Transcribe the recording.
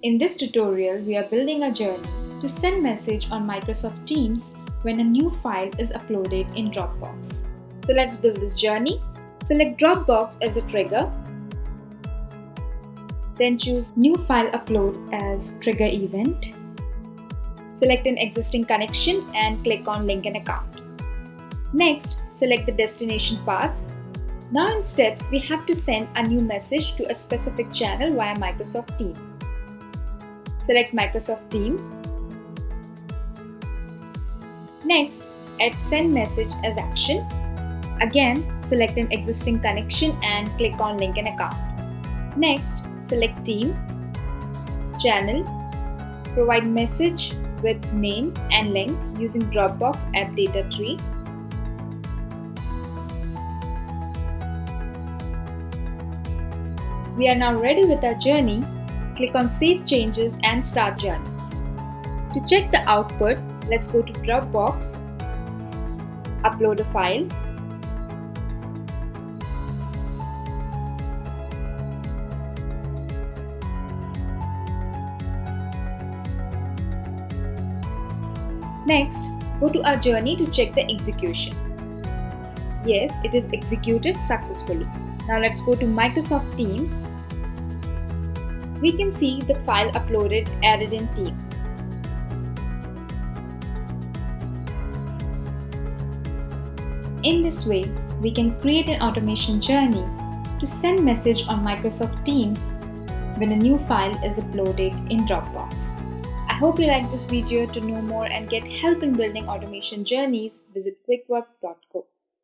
In this tutorial, we are building a journey to send message on Microsoft Teams when a new file is uploaded in Dropbox. So let's build this journey. Select Dropbox as a trigger. Then choose New File Upload as trigger event. Select an existing connection and click on Link an account. Next, select the destination path. Now in steps, we have to send a new message to a specific channel via Microsoft Teams. Select Microsoft Teams. Next, add Send Message as action. Again, select an existing connection and click on Link an account. Next, select Team, Channel, provide message with name and link using Dropbox App Data Tree. We are now ready with our journey. Click on Save Changes and Start Journey. To check the output, let's go to Dropbox, upload a file, next, go to our journey to check the execution. Yes, it is executed successfully. Now let's go to Microsoft Teams. We can see the file uploaded added in Teams. In this way, we can create an automation journey to send message on Microsoft Teams when a new file is uploaded in Dropbox. I hope you like this video. To know more and get help in building automation journeys, visit quickwork.co.